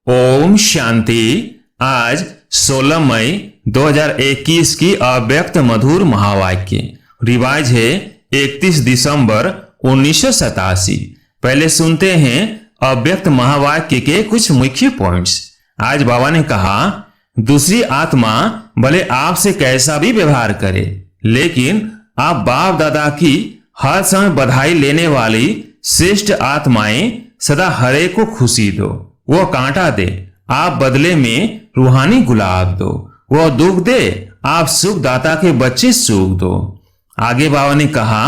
ओम शांति। आज 16 मई 2021 की अव्यक्त मधुर महावाक्य रिवाज है 31 दिसंबर 1987। पहले सुनते हैं अव्यक्त महावाक्य के कुछ मुख्य पॉइंट्स। आज बाबा ने कहा, दूसरी आत्मा भले आपसे कैसा भी व्यवहार करे, लेकिन आप बाप दादा की हर समय बधाई लेने वाली श्रेष्ठ आत्माएं सदा हरे को खुशी दो। वो कांटा दे, आप बदले में रूहानी गुलाब दो। वो दुख दे, आप सुख दाता के बच्चे सुख दो। आगे बाबा ने कहा,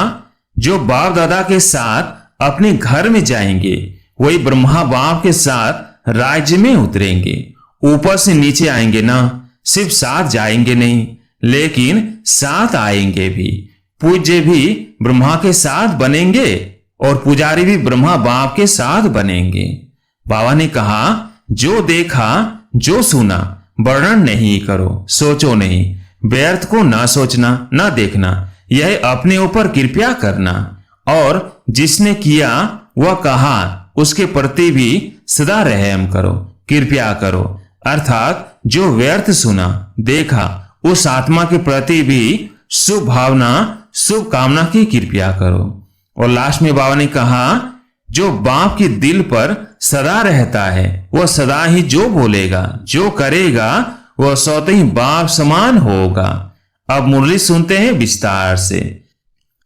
जो बाप दादा के साथ अपने घर में जाएंगे वही ब्रह्मा बाप के साथ राज्य में उतरेंगे। ऊपर से नीचे आएंगे ना, सिर्फ साथ जाएंगे नहीं लेकिन साथ आएंगे भी। पूज्य भी ब्रह्मा के साथ बनेंगे और पुजारी भी ब्रह्मा बाप के साथ बनेंगे। बाबा ने कहा, जो देखा जो सुना वर्णन नहीं करो, सोचो नहीं। व्यर्थ को ना सोचना ना देखना, यह अपने ऊपर कृपया करना। और जिसने किया वह कहा उसके प्रति भी सदा रहम करो, कृपया करो। अर्थात जो व्यर्थ सुना देखा उस आत्मा के प्रति भी शुभ भावना शुभ कामना की कृपया करो। और लास्ट में बाबा ने कहा, जो बाप के दिल पर सदा रहता है वह सदा ही जो बोलेगा जो करेगा वह स्वतः ही बाप समान होगा। अब मुरली सुनते हैं विस्तार से।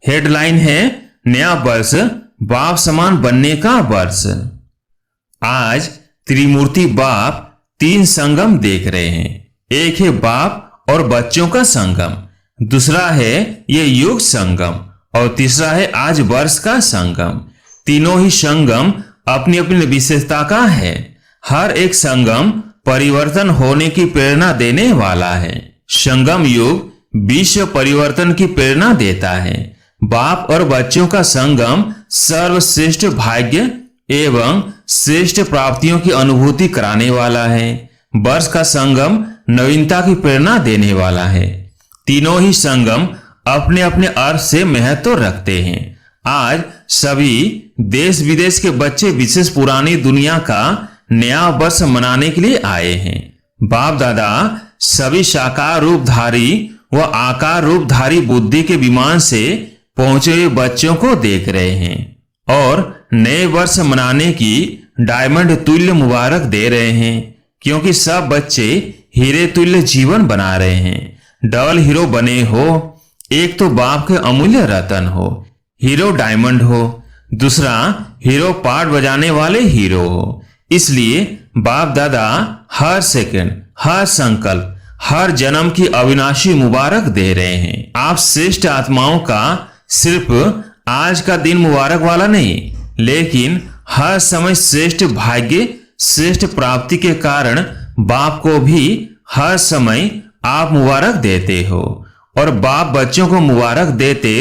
हेडलाइन है, नया वर्ष बाप समान बनने का वर्ष। आज त्रिमूर्ति बाप 3 संगम देख रहे हैं। एक है बाप और बच्चों का संगम, दूसरा है ये युग संगम और तीसरा है आज वर्ष का संगम। तीनों ही संगम अपनी अपनी विशेषता का है। हर एक संगम परिवर्तन होने की प्रेरणा देने वाला है। संगम युग विश्व परिवर्तन की प्रेरणा देता है। बाप और बच्चों का संगम सर्वश्रेष्ठ भाग्य एवं श्रेष्ठ प्राप्तियों की अनुभूति कराने वाला है। वर्ष का संगम नवीनता की प्रेरणा देने वाला है। तीनों ही संगम अपने अपने अर्थ से महत्व रखते हैं। आज सभी देश विदेश के बच्चे विशेष पुरानी दुनिया का नया वर्ष मनाने के लिए आए हैं। बाप दादा सभी साकार रूपधारी व आकार रूपधारी बुद्धि के विमान से पहुंचे हुए बच्चों को देख रहे हैं और नए वर्ष मनाने की डायमंड तुल्य मुबारक दे रहे हैं, क्योंकि सब बच्चे हीरे तुल्य जीवन बना रहे हैं। डबल हीरो बने हो, एक तो बाप के अमूल्य रतन हो, हीरो डायमंड हो, दूसरा हीरो पार्ट बजाने वाले हीरो हो। इसलिए बाप दादा हर सेकंड हर संकल्प हर जन्म की अविनाशी मुबारक दे रहे हैं। आप श्रेष्ठ आत्माओं का सिर्फ आज का दिन मुबारक वाला नहीं, लेकिन हर समय श्रेष्ठ भाग्य श्रेष्ठ प्राप्ति के कारण बाप को भी हर समय आप मुबारक देते हो और बाप बच्चों को मुबारक देते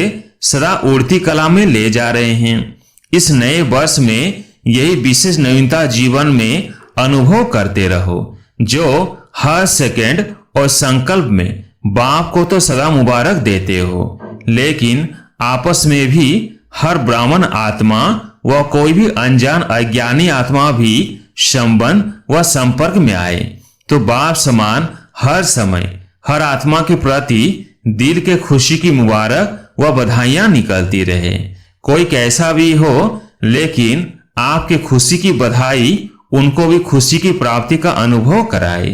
सदा उड़ती कला में ले जा रहे हैं। इस नए वर्ष में यही विशेष नवीनता जीवन में अनुभव करते रहो, जो हर सेकंड और संकल्प में बाप को तो सदा मुबारक देते हो, लेकिन आपस में भी हर ब्राह्मण आत्मा व कोई भी अनजान अज्ञानी आत्मा भी संबंध व संपर्क में आए तो बाप समान हर समय हर आत्मा के प्रति दिल के खुशी की मुबारक व बधाइयां निकलती रहे। कोई कैसा भी हो, लेकिन आपके खुशी की बधाई उनको भी खुशी की प्राप्ति का अनुभव कराए।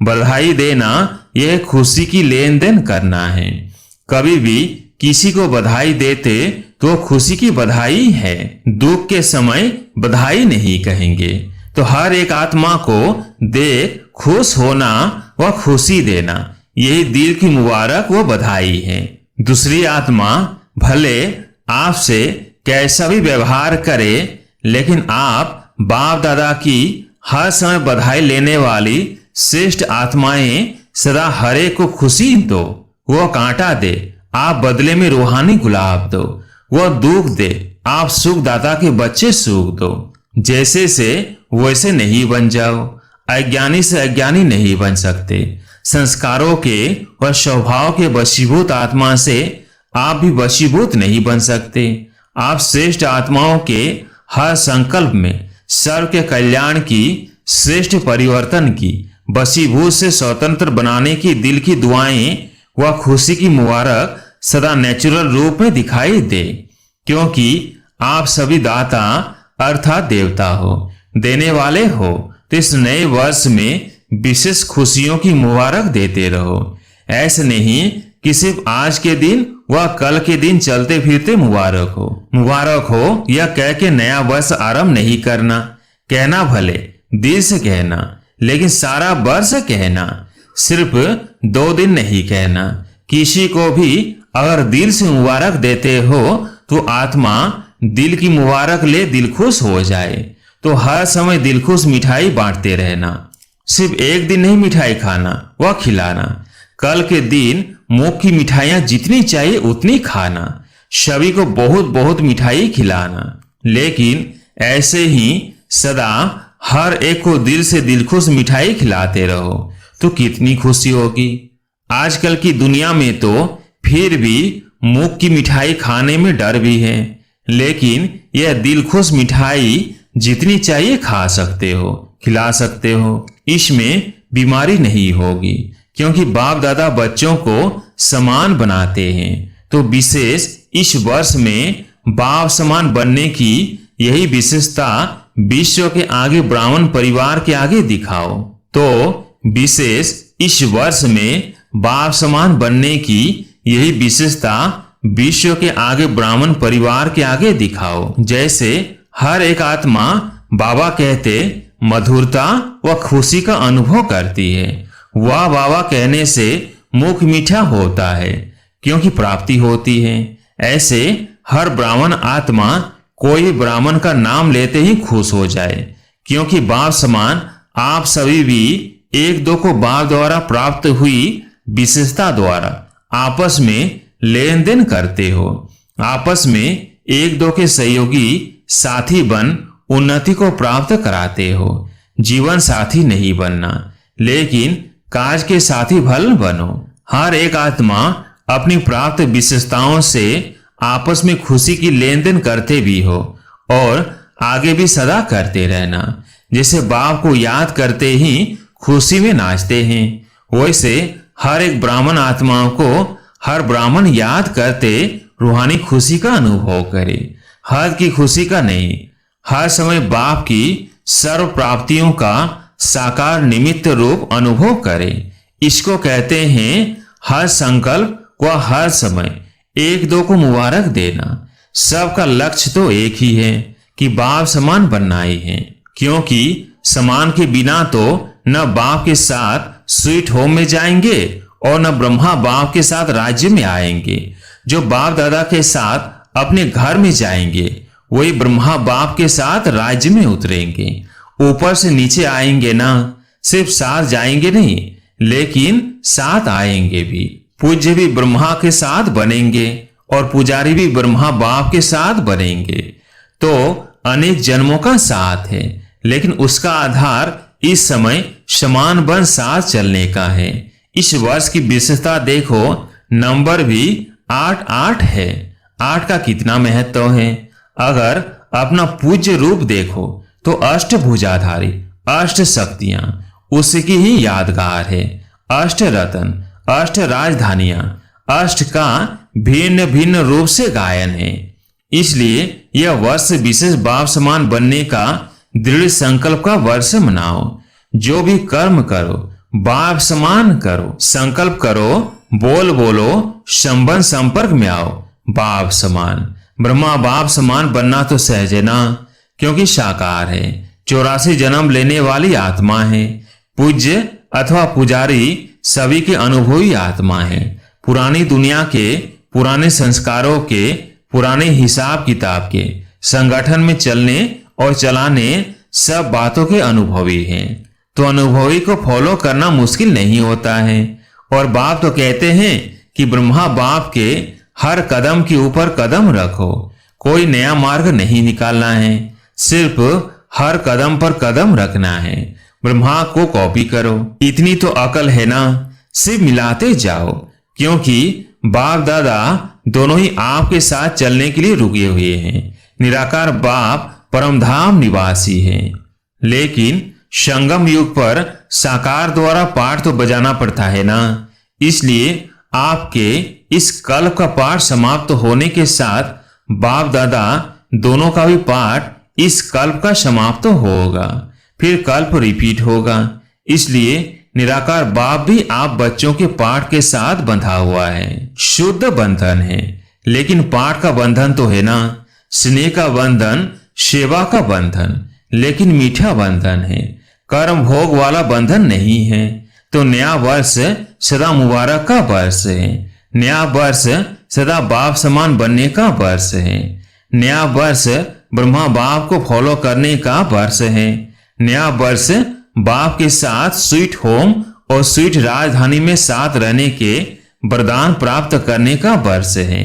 बधाई देना यह खुशी की लेन देन करना है। कभी भी किसी को बधाई देते तो खुशी की बधाई है, दुख के समय बधाई नहीं कहेंगे। तो हर एक आत्मा को देख खुश होना व खुशी देना, यही दिल की मुबारक व बधाई है। दूसरी आत्मा भले आपसे कैसा भी व्यवहार करे, लेकिन आप बाप दादा की हर समय बधाई लेने वाली श्रेष्ठ आत्माएं सदा हरे को खुशी दो। वह कांटा दे, आप बदले में रूहानी गुलाब दो। वह दुख दे, आप सुख दाता के बच्चे सुख दो। जैसे से वैसे नहीं बन जाओ, अज्ञानी से अज्ञानी नहीं बन सकते। संस्कारों के और स्वभाव के वशीभूत आत्मा से आप भी वशीभूत नहीं बन सकते। आप श्रेष्ठ आत्माओं के हर संकल्प में सर्व के कल्याण की श्रेष्ठ परिवर्तन की, वशीभूत से स्वतंत्र बनाने की दिल की दुआएं व खुशी की मुबारक सदा नेचुरल रूप में दिखाई दे, क्योंकि आप सभी दाता अर्थात देवता हो, देने वाले हो। तो इस नए वर्ष में विशेष खुशियों की मुबारक देते रहो। ऐसे नहीं कि सिर्फ आज के दिन व कल के दिन चलते फिरते मुबारक हो यह कह के नया वर्ष आरंभ नहीं करना। कहना भले दिल से कहना, लेकिन सारा वर्ष कहना, सिर्फ 2 दिन नहीं कहना। किसी को भी अगर दिल से मुबारक देते हो तो आत्मा दिल की मुबारक ले दिल खुश हो जाए। तो हर समय दिल खुश मिठाई बांटते रहना। सिर्फ एक दिन नहीं मिठाई खाना व खिलाना, कल के दिन मुंह की मिठाइयां जितनी चाहिए उतनी खाना, सभी को बहुत बहुत मिठाई खिलाना। लेकिन ऐसे ही सदा हर एक को दिल से दिल खुश मिठाई खिलाते रहो तो कितनी खुशी होगी। आजकल की दुनिया में तो फिर भी मुंह की मिठाई खाने में डर भी है, लेकिन यह दिल खुश मिठाई जितनी चाहिए खा सकते हो, खिला सकते हो। इसमें बीमारी नहीं होगी, क्योंकि बाप दादा बच्चों को समान बनाते हैं। तो विशेष इस वर्ष में बाप समान बनने की यही विशेषता विश्व के आगे ब्राह्मण परिवार के आगे दिखाओ। तो विशेष इस वर्ष में बाप समान बनने की यही विशेषता विश्व के आगे ब्राह्मण परिवार के आगे दिखाओ। जैसे हर एक आत्मा बाबा कहते मधुरता व खुशी का अनुभव करती है। वाह बाबा कहने से मुख मीठा होता है, क्योंकि प्राप्ति होती है। ऐसे हर ब्राह्मण आत्मा कोई ब्राह्मण का नाम लेते ही खुश हो जाए, क्योंकि बाप समान आप सभी भी एक दो को बाप द्वारा प्राप्त हुई विशेषता द्वारा आपस में लेन देन करते हो। आपस में एक दो के सहयोगी साथी बन उन्नति को प्राप्त कराते हो। जीवन साथी नहीं बनना, लेकिन काज के साथी भल बनो। हर एक आत्मा अपनी प्राप्त विशेषताओं से आपस में खुशी की लेन देन करते भी हो और आगे भी सदा करते रहना। जैसे बाप को याद करते ही खुशी में नाचते हैं, वैसे हर एक ब्राह्मण आत्माओं को हर ब्राह्मण याद करते रूहानी खुशी का अनुभव करे। हद की खुशी का नहीं, हर समय बाप की सर्व प्राप्तियों का साकार निमित्त रूप अनुभव करे। इसको कहते हैं हर संकल्प व हर समय एक दो को मुबारक देना। सबका लक्ष्य तो एक ही है कि बाप समान बनना ही है, क्योंकि समान के बिना तो न बाप के साथ स्वीट होम में जाएंगे और न ब्रह्मा बाप के साथ राज्य में आएंगे। जो बाप दादा के साथ अपने घर में जाएंगे वही ब्रह्मा बाप के साथ राज्य में उतरेंगे। ऊपर से नीचे आएंगे ना, सिर्फ साथ जाएंगे नहीं, लेकिन साथ आएंगे भी। पूज्य भी ब्रह्मा के साथ बनेंगे और पुजारी भी ब्रह्मा बाप के साथ बनेंगे। तो अनेक जन्मों का साथ है, लेकिन उसका आधार इस समय समान बन साथ चलने का है। इस वर्ष की विशेषता देखो, नंबर भी 8-8 है। 8 का कितना महत्व है। अगर अपना पूज्य रूप देखो तो अष्टभुजाधारी, अष्ट शक्तियां उसकी ही यादगार है। अष्ट रतन, अष्ट राजधानियां, अष्ट का भिन्न भिन्न रूप से गायन है। इसलिए यह वर्ष विशेष बाप समान बनने का दृढ़ संकल्प का वर्ष मनाओ। जो भी कर्म करो बाप समान करो। संकल्प करो, बोल बोलो, संबंध संपर्क में आओ बाप समान। ब्रह्मा बाप समान बनना तो सहज है ना, क्योंकि साकार है, 84 जन्म लेने वाली आत्मा है। पूज्य अथवा पुजारी सभी के अनुभवी आत्मा है। पुरानी दुनिया के पुराने संस्कारों के पुराने हिसाब किताब के संगठन में चलने और चलाने सब बातों के अनुभवी हैं। तो अनुभवी को फॉलो करना मुश्किल नहीं होता है। और बाप तो कहते हैं कि ब्रह्मा बाप के हर कदम के ऊपर कदम रखो। कोई नया मार्ग नहीं निकालना है, सिर्फ हर कदम पर कदम रखना है। ब्रह्मा को कॉपी करो, इतनी तो अकल है ना, सिर्फ मिलाते जाओ, क्योंकि बाप दादा दोनों ही आपके साथ चलने के लिए रुके हुए हैं। निराकार बाप परमधाम निवासी हैं, लेकिन संगम युग पर साकार द्वारा पाठ तो बजाना पड़ता है ना, इसलिए आपके इस कल्प का पाठ समाप्त होने के साथ बाप दादा दोनों का भी पाठ इस कल्प का समाप्त होगा, फिर कल्प रिपीट होगा। इसलिए निराकार बाप भी आप बच्चों के पाठ के साथ बंधा हुआ है। शुद्ध बंधन है, लेकिन पाठ का बंधन तो है ना। स्नेह का बंधन, सेवा का बंधन, लेकिन मीठा बंधन है, कर्म भोग वाला बंधन नहीं है। तो नया वर्ष सदा मुबारक का वर्ष है। नया वर्ष सदा बाप समान बनने का वर्ष है। नया वर्ष ब्रह्मा बाप को फॉलो करने का वर्ष है। नया वर्ष बाप के साथ स्वीट होम और स्वीट राजधानी में साथ रहने के वरदान प्राप्त करने का वर्ष है,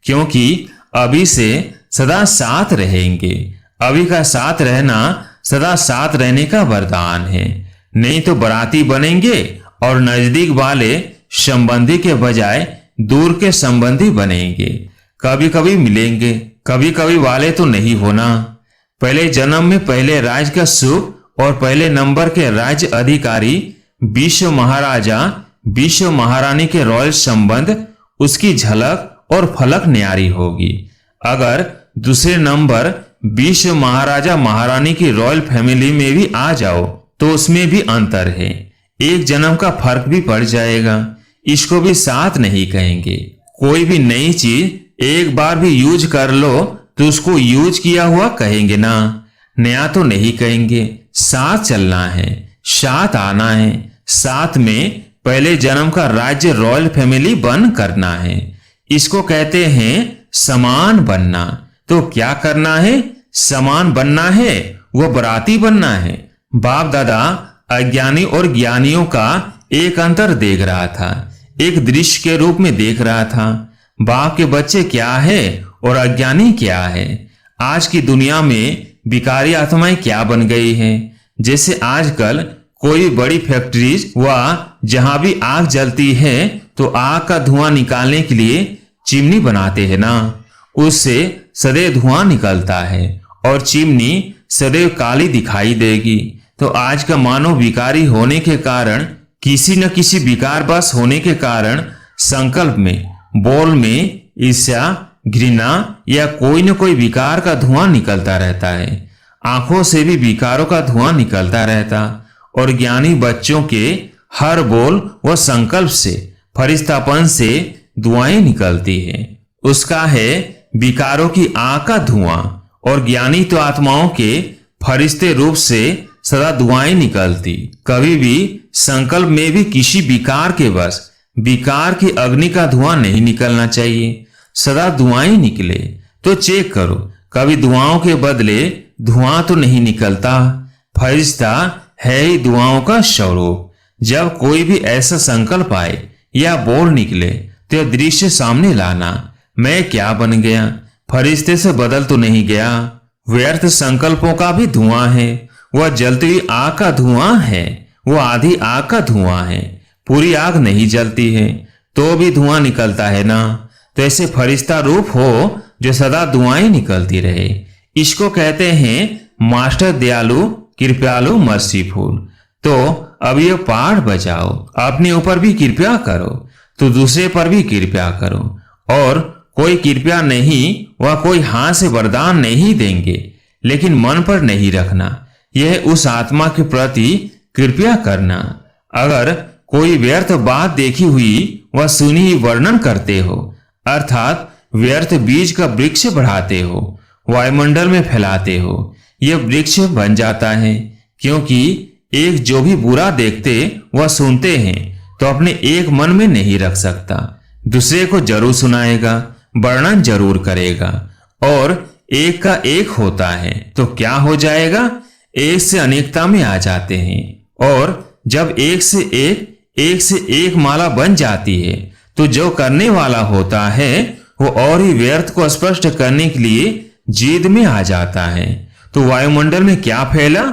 क्योंकि अभी से सदा साथ रहेंगे। अभी का साथ रहना सदा साथ रहने का वरदान है। नहीं तो बराती बनेंगे और नजदीक वाले संबंधी के बजाय दूर के संबंधी बनेंगे। कभी कभी मिलेंगे, कभी कभी वाले तो नहीं होना। पहले जन्म में पहले राज्य का सुख और पहले नंबर के राज्य अधिकारी विश्व महाराजा विश्व महारानी के रॉयल संबंध, उसकी झलक और फलक न्यारी होगी। अगर दूसरे नंबर विश्व महाराजा महारानी की रॉयल फैमिली में भी आ जाओ तो उसमें भी अंतर है, एक जन्म का फर्क भी पड़ जाएगा। इसको भी साथ नहीं कहेंगे। कोई भी नई चीज एक बार भी यूज कर लो तो उसको यूज किया हुआ कहेंगे ना, नया तो नहीं कहेंगे। साथ चलना है, साथ आना है, साथ में पहले जन्म का राज्य रॉयल फैमिली बन करना है। इसको कहते हैं समान बनना। तो क्या करना है? समान बनना है, वो बराती बनना है। बाप दादा अज्ञानी और ज्ञानियों का एक अंतर देख रहा था, एक दृश्य के रूप में देख रहा था। बाप के बच्चे क्या है और अज्ञानी क्या है। आज की दुनिया में विकारी आत्माएं क्या बन गई हैं। जैसे आजकल कोई बड़ी फैक्ट्रीज व जहां भी आग जलती है तो आग का धुआं निकालने के लिए चिमनी बनाते हैं ना, उससे सदैव धुआं निकलता है और चिमनी सदैव काली दिखाई देगी। तो आज का मानव विकारी होने के कारण, किसी न किसी विकार बस होने के कारण संकल्प में, बोल में ईर्ष्या, घृणा या कोई न कोई विकार का धुआं निकलता रहता है। आंखों से भी विकारों का धुआं निकलता रहता और ज्ञानी बच्चों के हर बोल व संकल्प से, फरिश्तापन से दुआएं निकलती है। उसका है विकारों की आग का धुआं। और ज्ञानी तो आत्माओं के फरिश्ते रूप से सदा दुआएं निकलती। कभी भी संकल्प में भी किसी विकार के बस विकार की अग्नि का धुआं नहीं निकलना चाहिए, सदा दुआएं निकले। तो चेक करो, कभी दुआओं के बदले धुआं तो नहीं निकलता। फरिश्ता है ही दुआओं का स्वरूप। जब कोई भी ऐसा संकल्प आए या बोल निकले तो दृश्य सामने लाना, मैं क्या बन गया, फरिश्ते से बदल तो नहीं गया। व्यर्थ संकल्पों का भी धुआं है, वह जलती हुई आग का धुआं है, वह आधी आग का धुआं है। पूरी आग नहीं जलती है तो भी धुआं निकलता है ना। तो ऐसे फरिश्ता रूप हो जो सदा दुआएं निकलती रहे। इसको कहते हैं मास्टर दयालु, कृपयालु, मर्सीफुल। तो अब ये पाठ बजाओ, अपने ऊपर भी कृपया करो तो दूसरे पर भी कृपया करो। और कोई कृपया नहीं व कोई हाथ से वरदान नहीं देंगे, लेकिन मन पर नहीं रखना। यह उस आत्मा के प्रति कृपया करना। अगर कोई व्यर्थ बात देखी हुई व सुनी ही वर्णन करते हो, अर्थात व्यर्थ बीज का वृक्ष बढ़ाते हो, वायुमंडल में फैलाते हो, यह वृक्ष बन जाता है। क्योंकि एक जो भी बुरा देखते व सुनते हैं तो अपने एक मन में नहीं रख सकता, दूसरे को जरूर सुनाएगा, वर्णन जरूर करेगा। और एक का एक होता है तो क्या हो जाएगा, एक से अनेकता में आ जाते हैं। और जब एक से एक माला बन जाती है तो जो करने वाला होता है वो और ही व्यर्थ को स्पष्ट करने के लिए जिद में आ जाता है। तो वायुमंडल में क्या फैला?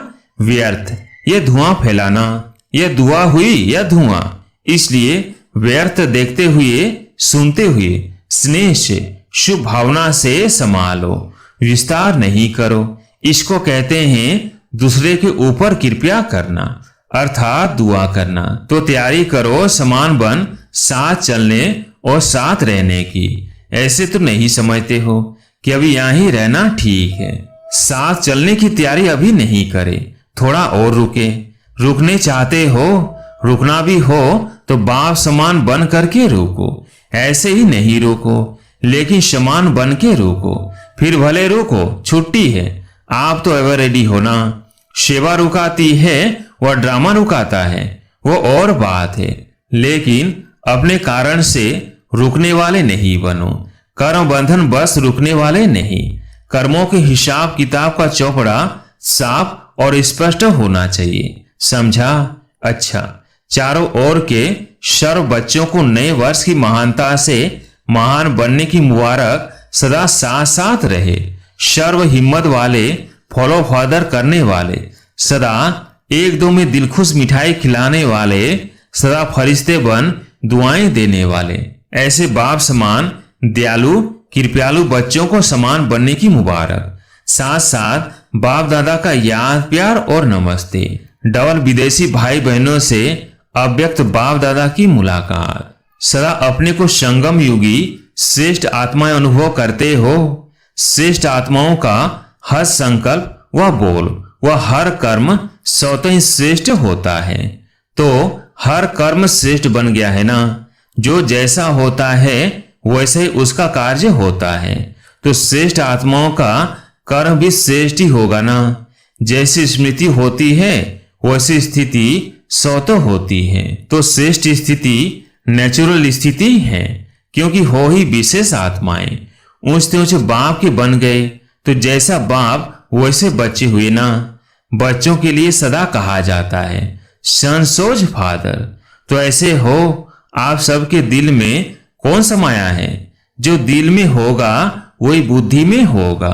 व्यर्थ। ये धुआं फैलाना, यह दुआ हुई या धुआं। इसलिए व्यर्थ देखते हुए, सुनते हुए स्नेह से, शुभ भावना से संभालो, विस्तार नहीं करो। इसको कहते हैं दूसरे के ऊपर कृपया करना अर्थात दुआ करना। तो तैयारी करो समान बन साथ चलने और साथ रहने की। ऐसे तो नहीं समझते हो कि अभी यहाँ ही रहना ठीक है। साथ चलने की तैयारी अभी नहीं करे, थोड़ा और रुके। रुकने चाहते हो, रुकना भी हो तो बाप समान बन करके रुको। ऐसे ही नहीं रुको, लेकिन समान बन के रुको। फिर भले रुको, छुट्टी है, आप तो एवर रेडी हो ना। सेवा रुकाती है वह ड्रामा रुकाता है, वो और बात है। लेकिन अपने कारण से रुकने वाले नहीं बनो। कर्म बंधन बस रुकने वाले नहीं। कर्मों के हिसाब किताब का चौपड़ा साफ और स्पष्ट होना चाहिए, समझा? अच्छा, चारों ओर के सर्व बच्चों को नए वर्ष की महानता से महान बनने की मुबारक सदा साथ साथ रहे। सर्व हिम्मत वाले, फॉलो फादर करने वाले, सदा एक दो में दिलखुश मिठाई खिलाने वाले, सदा फरिश्ते बन दुआएं देने वाले, ऐसे बाप समान दयालु कृपालु बच्चों को समान बनने की मुबारक। साथ साथ बाप दादा का याद प्यार और नमस्ते। डबल विदेशी भाई बहनों से अव्यक्त बाप दादा की मुलाकात। सदा अपने को संगम युगी श्रेष्ठ आत्माएं अनुभव करते हो। श्रेष्ठ आत्माओं का हर संकल्प व बोल व हर कर्म स्वतः ही श्रेष्ठ होता है। तो हर कर्म श्रेष्ठ बन गया है ना। जो जैसा होता है वैसे ही उसका कार्य होता है। तो श्रेष्ठ आत्माओं का कर्म भी श्रेष्ठ ही होगा ना। जैसी स्मृति होती है वैसी स्थिति स्वतः होती है। तो श्रेष्ठ स्थिति नेचुरल स्थिति है, क्योंकि हो ही विशेष आत्माएं। ऊंचते ऊंचे बाप के बन गए तो जैसा बाप वैसे बच्चे हुए ना। बच्चों के लिए सदा कहा जाता है सनसोज फादर। तो ऐसे हो आप सबके दिल में कौन समाया है? जो दिल में होगा वही बुद्धि में होगा,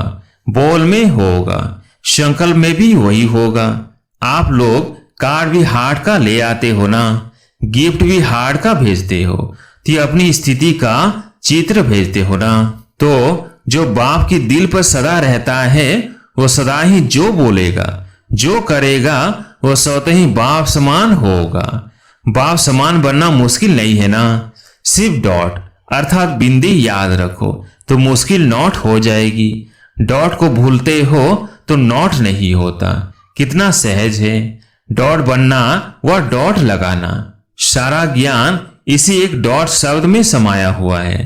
बोल में होगा, संकल्प में भी वही होगा। आप लोग कार्ड भी हार्ट का ले आते हो ना, गिफ्ट भी हार्ट का भेजते हो, तो अपनी स्थिति का चित्र भेजते हो ना। तो जो बाप के दिल पर सदा रहता है वो सदा ही जो बोलेगा जो करेगा वो स्वतः ही बाप समान होगा। बाप समान बनना मुश्किल नहीं है ना। सिर्फ डॉट अर्थात बिंदी याद रखो तो मुश्किल नॉट हो जाएगी। डॉट को भूलते हो तो नॉट नहीं होता। कितना सहज है डॉट बनना व डॉट लगाना। सारा ज्ञान इसी एक डॉट शब्द में समाया हुआ है।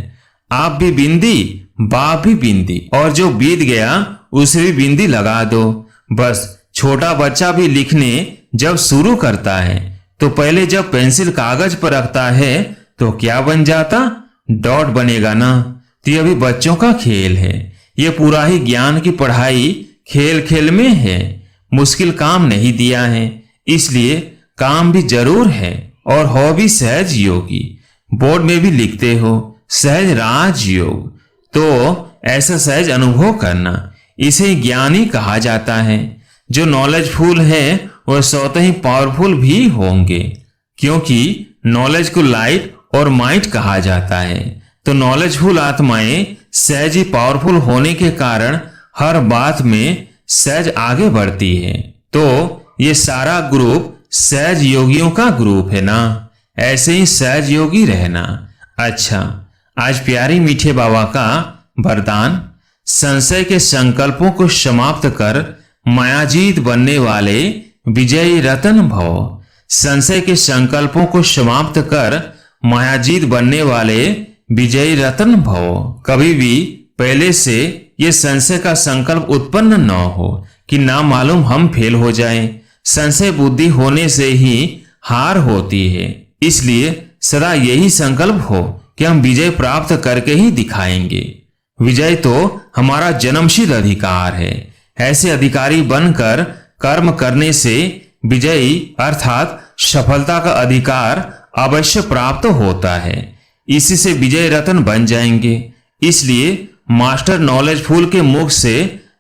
आप भी बिंदी, बाप भी बिंदी, और जो बीत गया उसे भी बिंदी लगा दो। बस छोटा बच्चा भी लिखने जब शुरू करता है तो पहले जब पेंसिल कागज पर रखता है तो क्या बन जाता? डॉट बनेगा ना। तो ये भी बच्चों का खेल है। ये पूरा ही ज्ञान की पढ़ाई खेल खेल में है। मुश्किल काम नहीं दिया है, इसलिए काम भी जरूर है और हो भी सहज योगी। बोर्ड में भी लिखते हो सहज राज योग। तो ऐसा सहज अनुभव करना, इसे ज्ञान ही कहा जाता है। जो नॉलेजफुल है वह स्वतः ही पावरफुल भी होंगे, क्योंकि नॉलेज को लाइट और माइट कहा जाता है। तो नॉलेजफुल आत्माएं सहज ही पावरफुल होने के कारण हर बात में सहज आगे बढ़ती है। तो ये सारा ग्रुप सहज योगियों का ग्रुप है ना। ऐसे ही सहज योगी रहना। अच्छा, आज प्यारी मीठे बाबा का वरदान, संशय के संकल्पों को समाप्त कर मायाजीत बनने वाले विजयी रतन भव। संशय के संकल्पों को समाप्त कर मायाजीत बनने वाले विजयी रतन भव। कभी भी पहले से ये संशय का संकल्प उत्पन्न न हो कि ना मालूम हम फेल हो जाएं। संशय बुद्धि होने से ही हार होती है। इसलिए सदा यही संकल्प हो कि हम विजय प्राप्त करके ही दिखाएंगे। विजय तो हमारा जन्मसिद्ध अधिकार है। ऐसे अधिकारी बनकर कर्म करने से विजयी अर्थात सफलता का अधिकार अवश्य प्राप्त होता है। इसी से विजय रतन बन जाएंगे। इसलिए मास्टर नॉलेजफुल के मुख से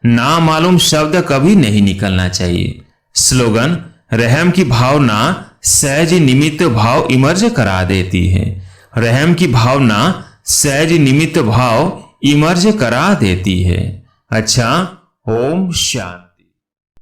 ना मालूम शब्द कभी नहीं निकलना चाहिए। स्लोगन, रहम की भावना सहज निमित्त भाव इमर्ज करा देती है। रहम की भावना सहज निमित्त भाव इमर्ज करा देती है। अच्छा, ओम शांति।